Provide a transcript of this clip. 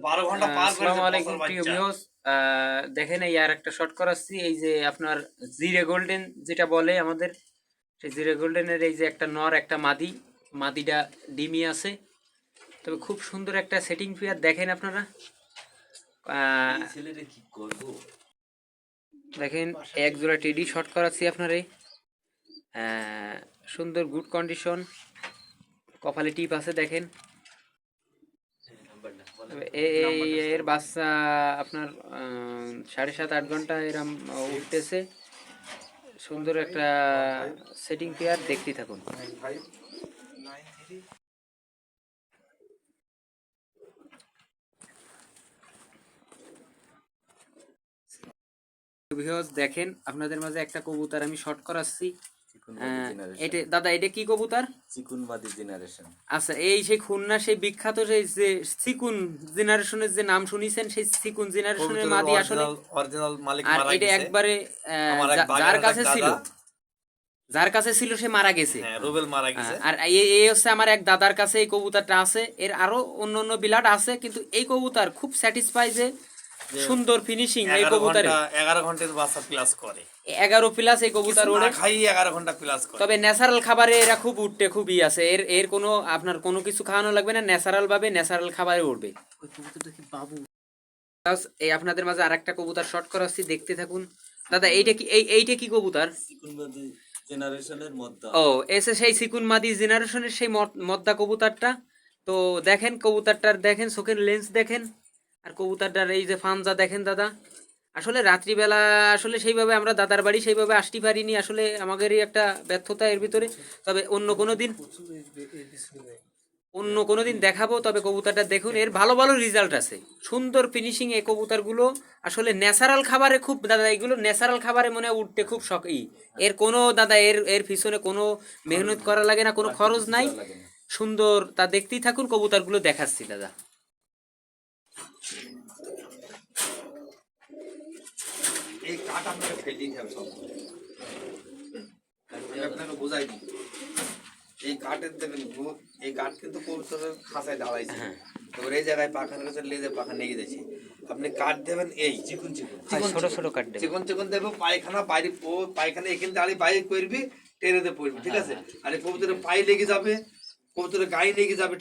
12 ঘন্টা পার করেছে আসসালামু আলাইকুম বছর প্রিয় বাচ্চা। ভিউয়ার্স, দেখেন এই আর একটা শট করাচ্ছি। এই যে আপনার জিরে গোল্ডেন যেটা বলে আমাদের, সেই জিরে গোল্ডেনের এই যে একটা নর একটা মাদি, মাদিটা ডিমি আছে। তবে খুব সুন্দর একটা সেটিং পেয়ার দেখেন আপনারা। এই ছেলেটা কি করব? দেখেন এক জোড়া টেডি শট করাচ্ছি আপনার এই সুন্দর গুড কন্ডিশন, কপালে টিপ আছে দেখেন। তবে এর বাচ্চা আপনার 7.5-8 ঘন্টা এরম উঠতেছে। সুন্দর একটা সেটিং পেয়ার, দেখতেই থাকুন। ভিউয়ার্স দেখেন আপনাদের মাঝে একটা কবুতর আমি শর্ট করাচ্ছি। এটা দাদা, এটা কি কবুতর? চিকুনবাদি জেনারেশন। আচ্ছা, এই সেই খুলনা সেই বিখ্যাত সেই যে সিকুন জেনারেশনের যে নাম শুনিছেন, সেই সিকুন জেনারেশনের মাদি আসলে অরিজিনাল মালিক আর মারা এটা গেছে। একবারে আমার এক যার বাগের কাছে এক ছিল, দাদা, যার কাছে ছিল সে মারা গেছে। হ্যাঁ রুবেল মারা গেছে। আর এই হচ্ছে আমার এক দাদার কাছে এই কবুতরটা আছে। এর আরো অন্য অন্য বিলাট আছে, কিন্তু এই কবুতর খুব স্যাটিসফাই যে সুন্দর ফিনিশিং এই 11 কবুতরে। ঘন্টা 11 ঘন্টার বাচ্চা প্লাস করে। 11 প্লাস এই কিছু কবুতর না ওড়ে। খাই 11 ঘন্টা প্লাস করে। তবে ন্যাচারাল খাবারে এরা খুব উঠতে খুবই আছে। এর এর কোনো আপনার কোনো কিছু খাওয়ানো লাগবে না, ন্যাচারাল ভাবে ন্যাচারাল খাবারে উঠবে। ওই কবুতরটা কি বাবু? এই আপনাদের মাঝে আরেকটা কবুতর শর্ট করাচ্ছি, দেখতে থাকুন। দাদা এইটা কি, এইটা কি কবুতর? চিকুনবাদি জেনারেশনের মধ্যে। ও, এসে সেই সিকুন মাদি জেনারেশনের সেই মদ্দা কবুতরটা। তো দেখেন কবুতরটার, দেখেন চোখের লেন্স দেখেন, আর কবুতরটার এই যে ফানজা দেখেন দাদা। আসলে রাত্রিবেলা আসলে সেইভাবে আমরা দাদার বাড়ি সেইভাবে আসতে পারিনি, আসলে আমাদেরই একটা ব্যর্থতা এর ভিতরে। তবে অন্য কোনো দিন দেখাবো। তবে কবুতরটা দেখুন, এর ভালো ভালো রেজাল্ট আছে, সুন্দর ফিনিশিং এই কবুতরগুলো। আসলে ন্যাচারাল খাবারে খুব দাদা, এগুলো ন্যাচারাল খাবারে মনে হয় উঠতে খুব শখই। এর কোনো দাদা এর এর পিছনে কোনো মেহনত করা লাগে না, কোনো খরচ নাই। সুন্দর, তা দেখতেই থাকুন, কবুতরগুলো দেখাচ্ছি দাদা। এই কাঠ আপনাকে ফেলতেই হবে সব। আমি আপনাকে বোঝাই দিই। এই কাঠের দেখেন এই কাঠ কিন্তু কবুতরের খাঁচায় দাঁড়াইছে। এবার এই জায়গায় পাখার কাছে লেজে পাখা নিয়ে গেছে। আপনি কাঠ দেবেন এই চিকুন চিকুন ছোট ছোট কাট দেবেন। চিকুন চিকুন দেবো, পায়খানা বাইরে পায়খানা এখানে দাঁড়িয়ে বাইরে করবি, টেরেতে পড়বি, ঠিক আছে? আর এই কবুতরের পায়ে লেগে যাবে, কবুতরের গায়ে লেগে যাবে।